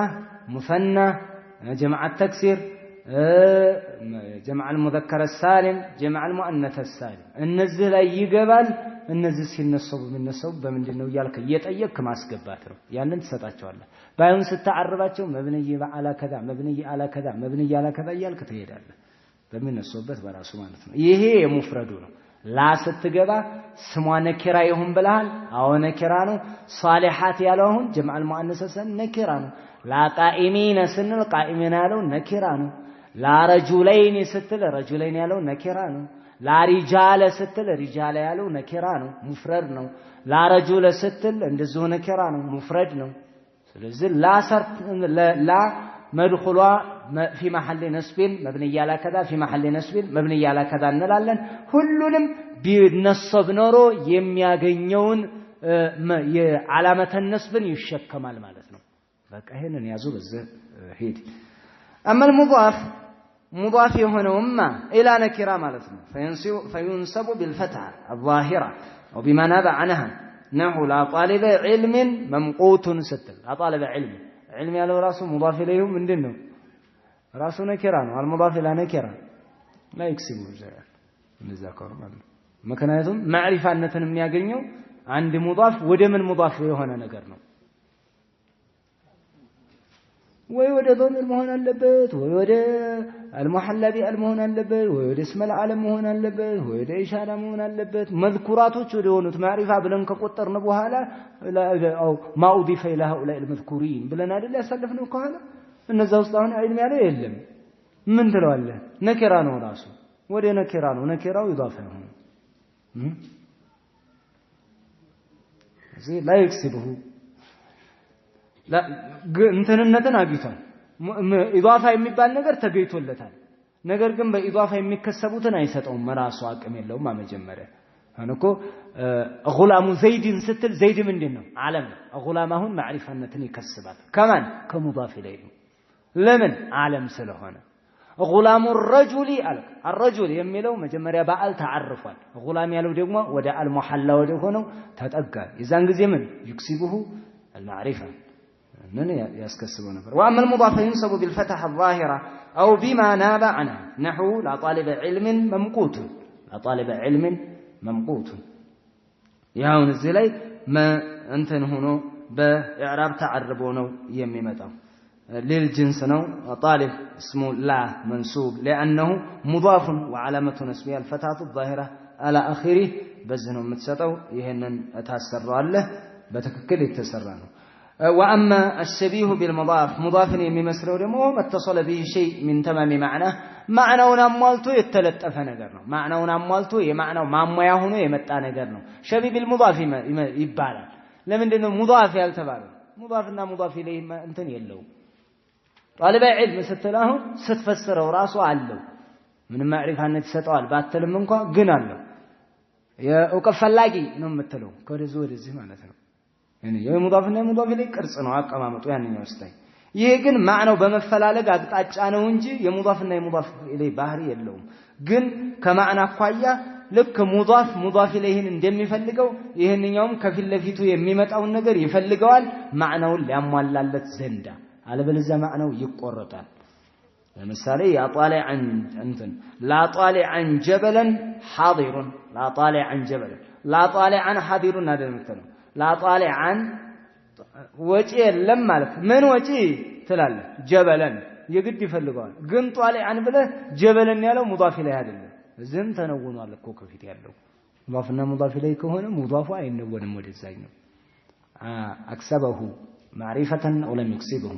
Speaker 1: ሙሰና جمع التكسير جمع المذكر السالم جمع المؤنث السالم እነዚህ ላይ ይገባል እነዚህ ሲነሰቡ የሚነሰቡ በምንድነው ያልከ እየጠየቅክ ማስገባት ነው ያንን ትሰጣቸዋለህ ባይሆን ስታዓርባቸው مبني على كذا مبني على كذا مبني على كذا ያልክ ትሄዳለህ በሚነሰቡበት በራሱ ማለት ነው ይሄ የሙፍረዱ ነው ላ ስትገባ ስሟ ነኪራ ይሁን ብለሃል አዎ ነኪራ ነው ሷሊሃት ያለው አሁን جمع المؤنث ነኪራ ነው ላ ቃኢሚን ስንል ቃኢሚን ያለው ነኪራ ነው ላ ረጁለይን ስትል ረጁለይን ያለው ነኪራ ነው ላ ሪጃለ ስትል ሪጃለ ያለው ነኪራ ነው ሙፍረድ ነው ላ ረጁለ ስትል እንደዚሁ ነኪራ ነው ሙፍረድ ነው ስለዚህ ላ መድኹሏ في محل نصب مبني على كذا في محل نصب مبني على كذا እንላለን ሁሉንም ቢነሰብ ኖሮ የሚያገኘውን የዓላመተ ነስብን ይሸከማል ማለት ነው በቃ ይሄንን ያዙ በዚህ ሄድ اما المضاف የሆነውማ الى نكره ማለት ነው فينسب بالفتحه الظاهره او بما ناب عنها نحو لا طالب علم ممقوت ستل لا طالب علم ያለው ራሱ مضاف اليه ምንድነው ራሱ ነኪራ ነው المضاف الى نكره لا يكسب الجار እንዘከሩ ማለት ምክንያቱም ማዕሪፋነትን የሚያገኘው አንድ ሙዳፍ ወደ ምን ሙዳፍ የሆነ ነገር ነው ወይ ወደ ضمير መሆን አለበት ወይ ወደ المحلى بال መሆን አለበት ወይ ወደ اسم العالم መሆን አለበት ወይ ወደ ኢሻራ መሆን አለበት መዝኩራቶች ወደ ሆኑት ማዕሪፋ ብለን ከቆጠርን በኋላ አው ማኡዲፈ ኢላ هؤلاء المذكورين ብለን አይደል ያሳለፍነው ከኋላ እነዛ ውስጥ አሁን ዒልም ያለው የለም ምን ትለዋለህ ነኪራ ነው ራሱ ወደ ነኪራ ነው ነኪራው ኢዳፋ ነው እዚህ لا يكسبه لا እንትንነትን አግኝቷል ኢዳፋ የሚባል ነገር ተገይቶለታል ነገር ግን በኢዳፋ የሚከሰቡትን አይሰጠውም ራሱ አቅም የለውም መጀመሪያ አንኮ غلام زيد ስትል ዘይድ ምንድነው ዓለም ነው غلام አሁን ማዕሪፋነትን ይከስባል ከማን ከሙዳፍ ኢለይህ ለምን ዓለም ስለሆነ غلام الرجل الرجل የሚለው መጀመሪያ በአል ተዓርፏል غلام ያለው ደግሞ ወደ المحلى ወደ ሆነው ተጠጋ የዛን ጊዜ ምን يكسبه المعرفه من يسكسبه نفر واما المضاف ينصب بالفتح الظاهره او بما ناب عنه نحو لا طالب علم ممقوت لا طالب علم ممقوت ያውን እዚህ ላይ እንትን ሆኖ በኢዕራብ ተዓርቦ ነው የሚመጣው للجنس ነው طالب اسمه لا منسوب لانه مضاف وعلامه نسبه الفتحه الظاهره على اخره በዝነው የምትሰጠው ይሄንን ታሰራዋለህ በትክክል የተሰራ ነው واما الشبيه بالمضاف مضاف የሚመስለው ደግሞ متصل به شيء من تمام معناه معناውን አሟልቶ የተለጠፈ ነገር ነው معناውን አሟልቶ የማዕናው ማሟያ ሆኖ የመጣ ነገር ነው شبيه بالمضاف ይባላል ለምንድን ነው ሙዳፍ ያልተባለው ሙዳፍና ሙዳፍ ኢለይህ እንትን የለው طالب علم ስትለው ስትፈስረው ራሱ አለው ምንም ማዕሪፋነት ይሰጣል ባትልም እንኳን ግን አለው የእውቀት ፈላጊ ነው የምትለው ከወደዚህ ወደዚህ ማለት ነው يعني የሙዳፍና የሙዳፍ ኢለይህ ቅርጽ ነው አቀማመጡ ያንኛው ስታይ ይሄ ግን ማዕናው በመፈላለግ አቅጣጫ ነው እንጂ የሙዳፍና የሙዳፍ ኢለይህ ባህሪ የለውም ግን ከማዕና አኳያ ልክ ሙዳፍ ኢለይህን እንደሚፈልገው ይሄንኛውም ከፊት ለፊቱ የሚመጣውን ነገር ይፈልገዋል ማዕናውን ሊያሟላለት ዘንዳ አለበለዚያ ማዕናው ይቆረጣል ለምሳሌ ያ ጣሊዓን እንትን ላ ጣሊዓን ጀበለን ሐዲሩን ላ ጣሊዓን ጀበለን ላ ጣሊዓን ሐዲሩን አደምተነው ላ ጣሊዓን ወጪ የለም ማለት ምን ወጪ ትላለህ ጀበለን የግድ ይፈልገዋል ግን ጣሊዓን ብለህ ጀበለን ያለው ሙዳፍ ኢለይህ አይደለም እዚህም ተነውኗል እኮ ከፊት ያለው ሙዳፍና ሙዳፍ ኢለይህ ከሆነ ሙዳፉ አይነወንም ወደዛኛው አክሰበሁ ማዕሪፈተን ولم يكسبه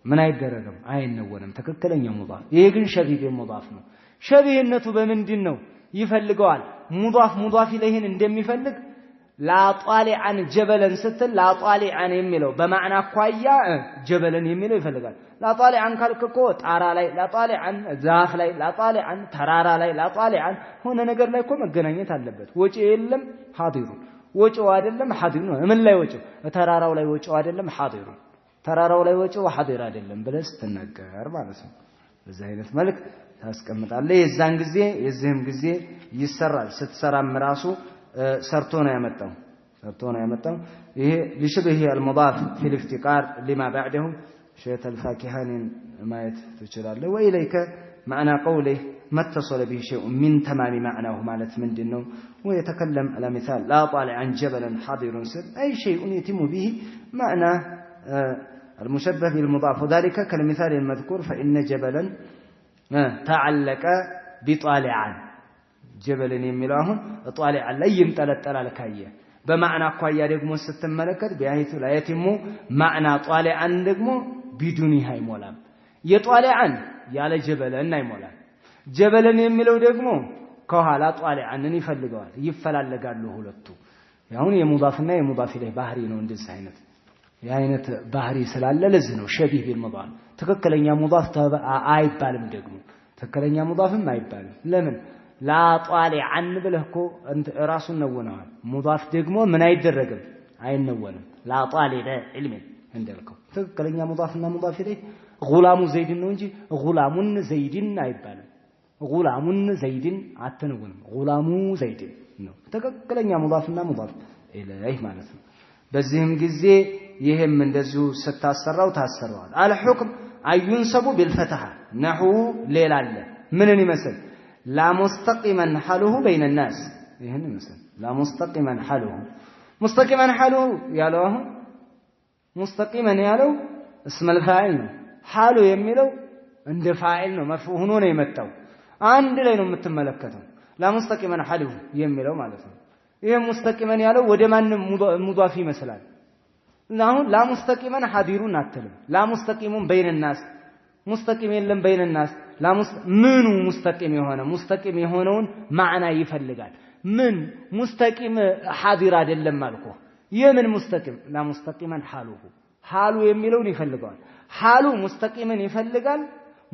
Speaker 1: ምን አይደረግም አይነወንም ትክክለኛ ሙዳፍ ይሄ ግን ሸቢህ ሙዳፍ ነው ሸቢህነቱ በምንድን ነው ይፈልገዋል ሙዳፍ ኢለይህን እንደሚፈልግ لا طالعا جبلا ستل لا طالعا የሚለው በማዕና አኳያ ጀበለን የሚለው ይፈልጋል لا طالعا ካልከኮ ጣራ ላይ لا طالعا ዛፍ ላይ لا طالعا ተራራ ላይ لا طالعا ሆነ ነገር ላይ እኮ መገናኘት አለበት ወጪ የለም ሐዲሩ ወጪው አይደለም ሐዲሩ ነው ምን ላይ ወጪው ተራራው ላይ ወጪው አይደለም ሐዲሩ ተራራው ላይ ወጪው ሐዲር አይደለም ብለህ ስትናገር ማለት ነው በዛ አይነት መልክ ታስቀምጣለህ የዛን ጊዜ የዚህም ጊዜ ይሰራል ስትሰራም ራሱ ሰርቶ ነው ያመጣው ይሄ لشبه المضاف في الافتقار لما بعده شيء الفاكهان ما تشرالله واليك معنى قوله ما اتصل به شيء من تمام معناه ማለት ምንድነው ويتكلم على مثال لا طالعا جبلا حاضر سر اي شيء يتم به معنى المشبه بالمضاف وذلك كالمثال المذكور فإن جبلا تعلق بطالعا جبلن የሚለው አሁን ጣሊዓ ላይ ይንጠለጠላል ካየ በማዕና አኳያ ደግሞ ስትመለከት ቢያይቱ ላይቲሙ ማዕና ጣሊዓን ደግሞ ቢዱኒህ አይሞላም የጣሊዓን ያለ ጀበለን አይሞላም ጀበለን የሚለው ደግሞ ከኋላ ጣሊዓንን ይፈልገዋል ይፈላለጋሉ ሁለቱ ያሁን የሙዳፍና የሙዳፍ ኢለይህ ባህሪ ነው እንደዚህ አይነት የአይነት ባህሪ ስላለ ለዚህ ነው ሸቢህ ቢልሙዳፍ ትክክለኛ ሙዳፍ አይባልም ደግሞ ትክክለኛ ሙዳፍም አይባልም ለምን لا طالعا ብለህኮ ራሱን ነውነዋል ሙዳፍ ደግሞ ምን አይደረግም አይነወንም لا طالب علم እንደልከው ትክክለኛ ሙዳፍና ሙዳፍ ኢለይህ غلام زيد ነው እንጂ غلامون زيدን አይባልም غلامون زيدን አትነውንም غلام زيد ነው ትክክለኛ ሙዳፍና ሙዳፍ ኢለይህ ማለት ነው በዚህም ጊዜ ይሄም እንደዚሁ ስታሰራው ታሰራዋል الحكم اينسب بالفتحه نحو ሌላለ ምንን ይመስል لا مستقيما حاله بين الناس ይሄን ይመስል لا مستقيما حاله مستقيما حاله ያለው مستقيما ያለው اسم الفاعل ነው حاله የሚለው እንደ ፋዒል ነው መርፉዕ ሆኖ ነው የመጣው አንድ ላይ ነው የምትመለከተው لا مستقيما حاله የሚለው ማለት ነው ይሄ ሙስተቂመን ያለው ወደ ማንም ሙዳፍ ይመስላል አሁን لا مستقيما حاضرون አትልም لا مستقيم بين الناس ሙስተቂም የለም بين الناس لا ምኑ ሙስተቂም የሆነውን ማዕና ይፈልጋል ምን ሙስተቂም حاضر አይደለም አልኩ የምን ሙስተቂም لا مستقيما حاله حاሉ የሚለውን ይፈልጋል حاሉ ሙስተቂምን ይፈልጋል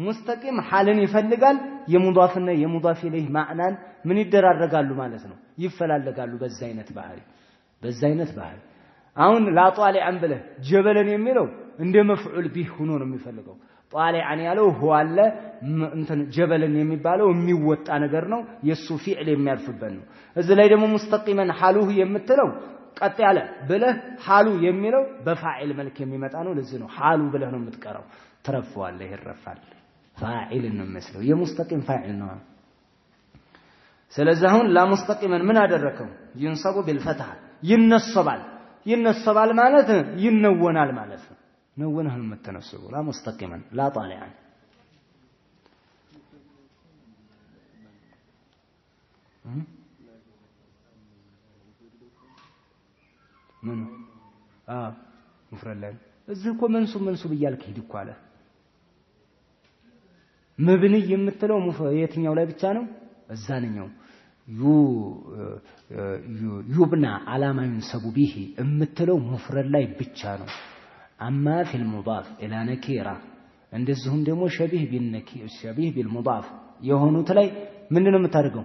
Speaker 1: ሙስተቂም حالን ይፈልጋል የሙዳፍና የሙዳፍ ኢለይህ ማዕናን ምን ይደራረጋሉ ማለት ነው ይፈላለጋሉ በዛ አይነት ባህሪ አሁን لا طالعا ብለህ ጀበለን የሚለው እንደ መፍዑል ቢህ ሆኖ ነው የሚፈልገው طالعا ያለው هو አለ እንትን ጀበለን የሚባለው የሚወጣ ነገር ነው የሱ ፊዕል የሚያርፍበት ነው እዚህ ላይ ደግሞ ሙስተቂመን حالሁ የምትለው ቀጥ ያለ ብለህ حالو የሚለው በፋዒል መልክ የሚመጣ ነው ለዚህ ነው حالو ብለህ ነው የምትቀራው ትረፈዋለህ ይረፋል ፋዒል ነው መስለው የሙስተቂም ፋዒል ነው ስለዚህ አሁን لا مستقيما ምን አደረከው ينصب بالفتح ይነሰባል ማለት ይነወናል ማለት ነው ነወነህ ነው የምትነስበው لا مستقيما لا طالعا ምን مفرد ላይ እዚህ እኮ መንሱብ እያልክ ሂድ እኮ አለ መብኒ የምትለው የትኛው ላይ ብቻ ነው እዛነኛው ዩብና አላማ ينسب به የምትለው مفرد ላይ ብቻ ነው አማ في المضاف الى نكره እንደዚሁም ደግሞ ሸቢህ بالمضاف የሆኑት ላይ ምንድነው የምታደርገው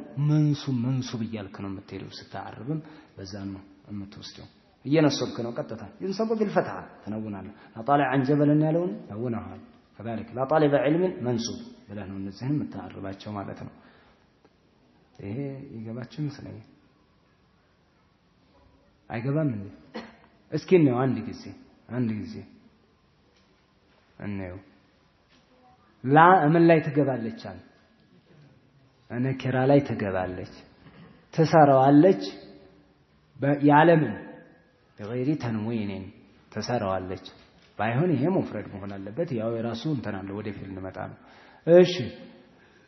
Speaker 1: መንሱብ እያልክ ነው የምትሄደው ስታعرብም በዛ ነው የምትወስደው እየነሰብክ ነው ቀጥታ ينصب بالفتحه ተነውናለህ طالع عن جبل ያለውን ነውናል كذلك لا طالب علم منصوب ብለህ ነው እነዚህን የምታعرባቸው ማለት ነው ይሄ ይገባችሁ መስለኝ አይገባም እንዴ እስኪ ነው አንድ ጊዜ እንየው ላ ምን ላይ ትገባለች አለ ነኪራ ላይ ትገባለች ተሰራዋለች ያለምን በغير تنوين ተሰራዋለች ባይሆን ይሄ ሙፍረድ መሆን አለበት ያው የራሱ እንትን አለ ወደፊት እንመጣ ነው እሺ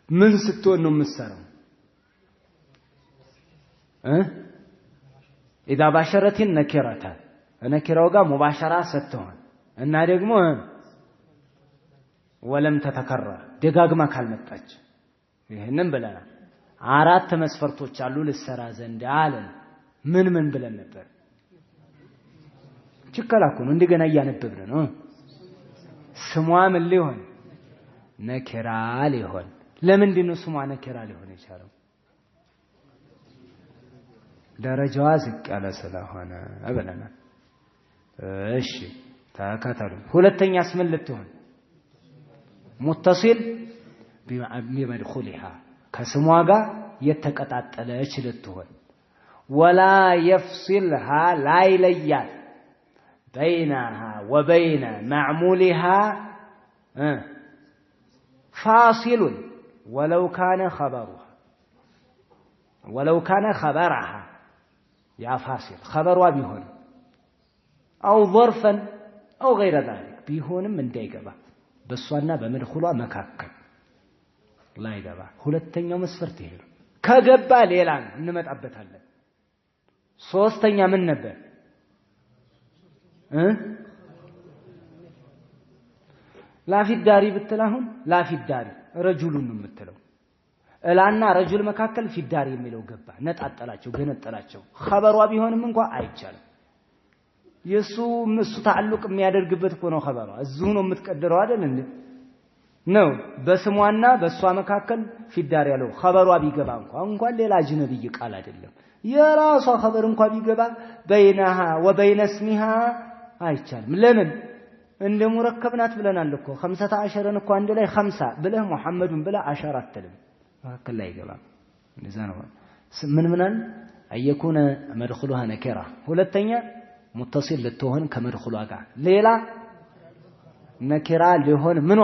Speaker 1: ምን ስትሆን ነው የምትሰራው اذا باشرت النكره ነኪራው ጋር ሙባሸራ ስትሆን እና ደግሞ ወለም ተተከረረ ደጋግማ ካልመጣች ይሄንን ብለናል አራት መስፈርቶች አሉ ለሰራ ዘንድ አለን ምን ብለን ነበር ችከላኩ ነው እንደገና ያነበብን ነው ስሟ ምን ሊሆን ነኪራ ሊሆን ለምንድን ነው ስሟ ነኪራ ሊሆን የቻለው ደረጃዋ ዝቅ ያለ ስለሆነ ብለናል እሺ ተከታተሉ ሁለተኛስ ምን ልትሆን ሙተሲል بمدخلها ከስሟ ጋር የተቀጣጠለች ልትሆን ولا يفصلها لا يليات بينها وبين معمولها فاصل ولو كان خبرها يا فاصل خبرها بيهون أو ظرفا أو غير ذلك بيهونم እንዳይገባ በሷና በመድخሏ መካከል ላይ ገባ ሁለተኛው መስፈርት ይሄ ነው ከገባ ሌላ እንመጣበታለን ሶስተኛ ምን ነበር ላፊ ዳሪ ብትላሁን ላፊ ዳሪ ረጁሉን ነው የምትለው እላና ረጁል መካከል ፊ ዳሪ የሚለው ገባ ነጣጣላቸው ገነጠላቸው ኸበሯ ቢሆንም እንኳን አይቻልም የሱ ተዓልቅ የሚያደርግበት እኮ ነው ኸበሯ እዚሁ ነው የምትቀደረው አይደል እንዴ ነው በስሟና በሷ መካከል ፊ ዳሪ ያለው ኸበሯ ቢገባ እንኳን ሌላ አጅነብይ ቃል አይደለም የራሷ ኸበር እንኳን ቢገባ በይነሃ ወበይነ اسمها አይቻልም ለምን እንደ ሙረከብናት ብለናል እኮ 15 እኮ አንድ ላይ 50 ብለህ መሐመዱን ብለህ 10 አትልም መካከል ላይ ይገባ እንደዛ ነው ምናል አይኩነ መድخلها ነከራ ሁለተኛ ሙተሲል ልትሆን ከመድخሏ ጋር ሌላ ነከራ ሊሆን ምኗ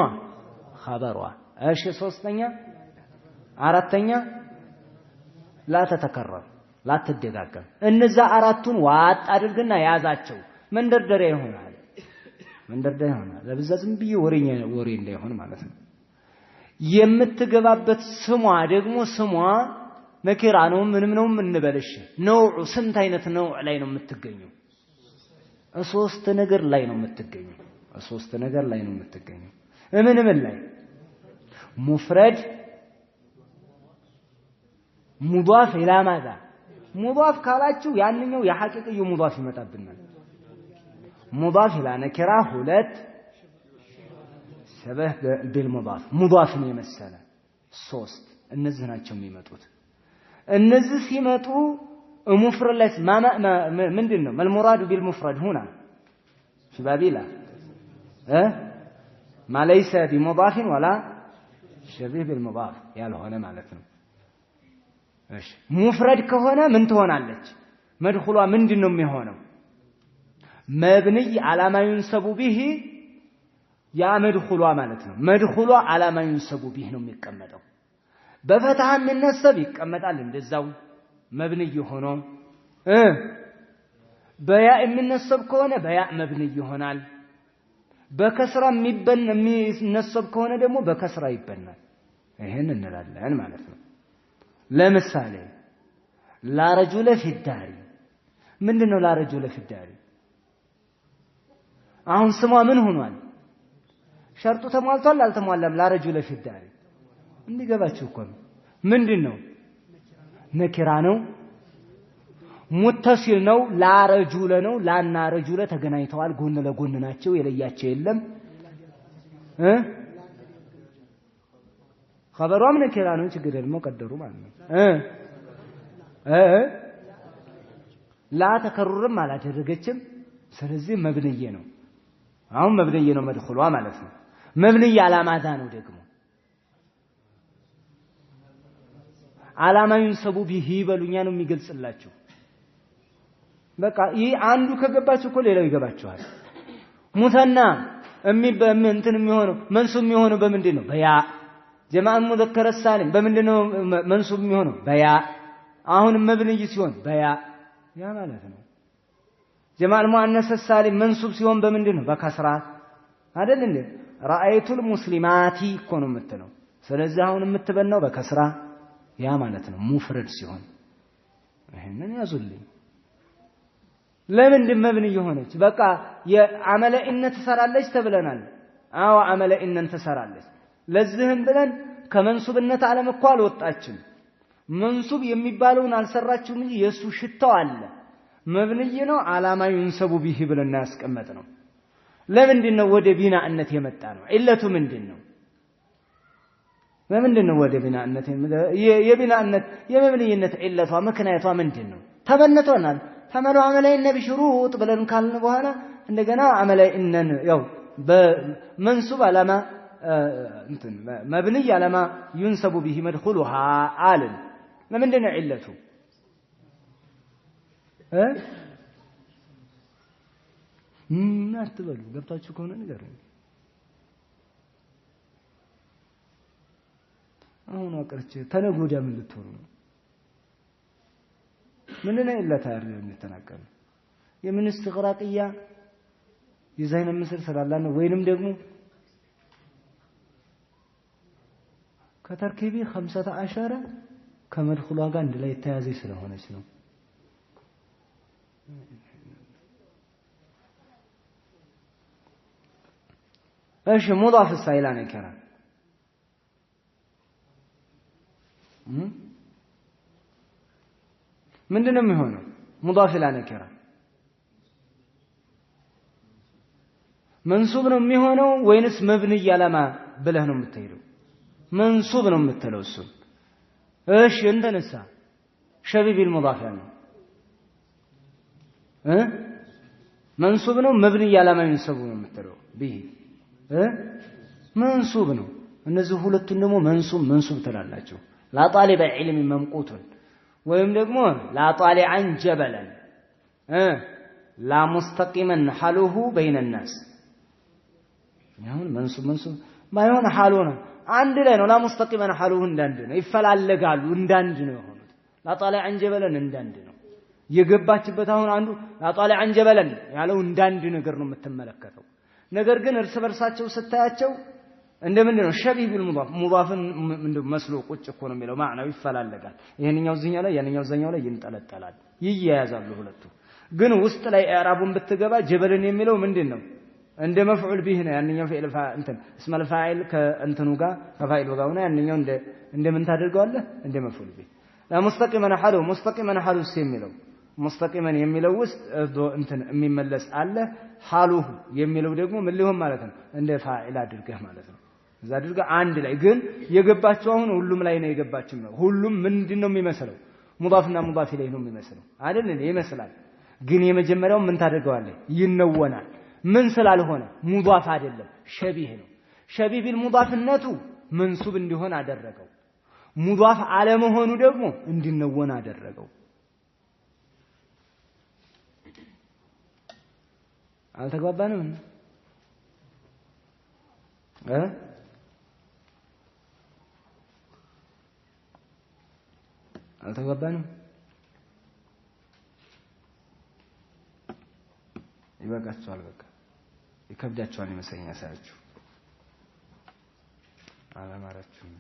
Speaker 1: ኸበሯ እሺ ሶስተኛ አራተኛ لا تتكرر لا تدጋገም እነዛ አራቱን ዋጥ አድርግና ያዛቸው መንደርደሪያ ይሆናል መንደርደሪያ ይሆናል ለብዛ ዝም ብዬ ወሬ እንዳይሆን ማለት ነው የምትገባበት ስሟ ደግሞ ስሟ ነኪራ ነው ምንም ነው እንበልሽ ነው ስንት አይነት ነው ላይ ነው የምትገኘው ሶስት ነገር ላይ ነው የምትገኘው ሶስት ነገር ላይ ነው የምትገኘው ምን ላይ ሙፍረድ ሙዳፍ ኢላ ማዛ ሙዳፍ ካላችሁ ያንኛው የሐቂቅዩ ሙዳፍ ይመጣብናል ሙዳፍ ኢላ ነኪራ ሁለት ሸበህ بالمضاف ሙዳፍን የመሰለ ሶስት እነዚህ ናቸው የሚመጡት እነዚህ ሲመጡ ሙፍረድ ላይ ምንድነው መልሙራዱ بالمفرد هنا شبابيلا ما ليس بمضاف ولا شبيه بالمضاف ያልሆነ ማለት ነው እሺ ሙፍረድ ከሆነ ምን ትሆናለች መድኹሏ ምንድነው የሚሆነው مبني على ما ينسب به ያ መድኹሏ ማለት ነው መድኹሏ على ما ينسب به ነው የሚቀመጠው በፈትሐ የሚነሰብ ይቀመጣል እንደዛው مبني ሆኖ በያ የሚነሰብ ከሆነ በያ مبني ይሆናል በከስራ የሚነሰብ ከሆነ ደግሞ በከስራ ይበናል ይሄን እንላለን ማለት ነው ለምሳሌ لا رجل في الدار ምንድነው لا رجل في الدار አሁን ስሟ ምን ሆኗል ሸርጡ ተሟልቷል አልተሟላም لا رجل في الدار እንዲገባችሁ እኮ ምንድነው ነኪራ ነው ሙተሲል ነው لا رجل ነው ላና رجل ተገናኝተዋል ጎን ለጎን ናቸው የለያቸው የለም خبروا ነኪራ ነው ችግር ደግሞ ቀደሩ ማለት ነው لا ተከሩርም አላደረገችም ስለዚህ መብንዬ ነው አሁን መብንዬ ነው መድኹሏ ማለት ነው መብንዬ አላማዛ ነው ደግሞ አላማ ይንሰቡ ቢሂ በሉኛ ነው የሚገልጽላችሁ በቃ ይሄ አንዱ ከገባችሁ እኮ ሌላው ይገባችኋል ሙተና እንትን የሚሆነው መንሱብ የሚሆነው በምንድን ነው በያ ጀማዓ ሙዘከረ ሳሊም በምንድነው መንሱብ የሚሆነው በያ አሁን መብንይ ሲሆን በያ ያ ማለት ነው ጀማዓ ሙአነስ ሳሊም መንሱብ ሲሆን በምንድነው በከስራ አይደል እንዴ ረአይቱል ሙስሊማቲ እኮ ነው የምትለው ስለዚህ አሁን የምትበናው በከስራ ያ ማለት ነው ሙፍረድ ሲሆን ይሄንን ያዙልኝ ለምን መብንይ ሆነች በቃ የዓመለ ኢነ ተሰራለች ተብለናል አዎ ዓመለ ኢነን ተሰራለች ለዚህም ብለን ከመንሱብነት ዓለም እኮ አልወጣችም መንሱብ የሚባለውን አልሰራችም እንጂ የሱ ሽታው አለ መብንይ ነው ዓላማ ይንሰቡ ቢሂ ብለና ያስቀመጥ ነው ለምንድነው ወደ ቢናእነት የመጣ ነው ኢለቱ ምንድነው ለምንድነው ወደ ቢናእነት የቢናእነት የመብንይነት ኢለቷ ምክንያቷ ምንድነው ተበነቶናል ተመሉ ዓመለ ኢነ ቢሽሩጥ ብለን ካልን በኋላ እንደገና ዓመለ ኢነን ያው በመንሱብ ዓላማ እንትን መብንይ ዓላማ ይንሰቡ ቢሂ መድኹሉሃ አልን ለምንድነው ኢለቱ አትበሉ ገብታችሁ ከሆነ ንገሩኝ አሁን አቀርቼ ተነገ ወዲያ ምን ልትሆኑ ነው ምንድነው ኢለታ ያርገን ተናገረ የምን እስትግራቅያ የዛይነ ምስል ስላላነ ወይንም ደግሞ ከተርኪቢ 15 ከመድኹሏ ጋር እንደ ላይ ተያዘ ስለሆነች ነው ايش مضاف الى نكره ምንድነው የሚሆነው مضاف الى نكره መንሱብ ነው የሚሆነው ወይንስ መብንይ ዓላማ ብለህ ነው የምትሄደው መንሱብ ነው የምትለው እሱ እሺ እንተነሳ شبيه بالمضاف ነው መንሱብ ነው መብንይ ዓላማ ይንሰቡ ነው የምትለው ቢሂ መንሱብ ነው እነዚህ ሁለቱን ደግሞ መንሱብ ትላላችሁ ላ ጣሊበ ዒልም መምቁቱን ወይም ደግሞ ላ ጣሊዐን ጀበለን ላ ሙስተቂመን ሐሉሁ በይነ الناس ያሁን መንሱብ ማይሆን ሐሉና አንድ ላይ ነው ላ ሙስተቂመን ሐሉሁ እንዳንድ ነው ይፈላለጋሉ እንዳንድ ነው የሆኑት ላ ጣሊዐን ጀበለን እንዳንድ ነው የገባችበት አሁን አንዱ ላ ጣሊዐን ጀበለን ያለው እንዳንድ ነገር ነው የምትመለከተው ነገር ግን እርስ በርሳቸው ስታያቸው እንደምንድነው ሸቢህ ቢልሙዳፍ ሙዳፍን መስሎ ቁጭ እኮ ነው የሚለው ማዕናው ይፈላለጋል ይሄንኛው እዚህኛው ላይ ያንኛው እዛኛው ላይ ይንጠለጠላል ይያያዛሉ ሁለቱ ግን ውስጥ ላይ ኢዕራቡን ብትገባ ጀበልን የሚለው ምንድነው እንደ መፍዑል ቢህ ነው ያንኛው ፊዕል እንትን እስመል ፋኢል ከእንትኑ ጋር ከፋኢሉ ጋር ነው ያንኛው እንደ ምን ታደርገዋለህ እንደ መፍዑል ቢህ ለሙስተቂመን ሐሉ ሙስተቂመን ሐሉስ የሚለው ሙስተቂመን የሚለው ውስጥ እንትን የሚመለስ አለ ሐሉሁ የሚለው ደግሞ ምን ሊሆን ማለት ነው እንደ ፋኢል አድርገህ ማለት ነው እዛ አድርገህ አንድ ላይ ግን የገባቸው አሁን ሁሉም ላይ ነው የገባችው ነው ሁሉም ምንድነው የሚመስለው ሙዳፍና ሙዳፍ ኢለይህ ነው የሚመስለው አይደል እንዴ ይመስላል ግን የመጀመሪያው ምን ታደርገዋለህ ይነወናል ምን ስላልሆነ ሙዳፍ አይደለም ሸቢህ ነው ሸቢህ ቢልሙዳፍነቱ መንሱብ እንዲሆን አደረገው ሙዳፍ አለመሆኑ ደግሞ እንዲነወን አደረገው አልተግባባንም አልተግባባንም ይበቃችኋል በቃ ይከብዳችኋል ይመስለኛል ሳያችሁ አላማራችሁም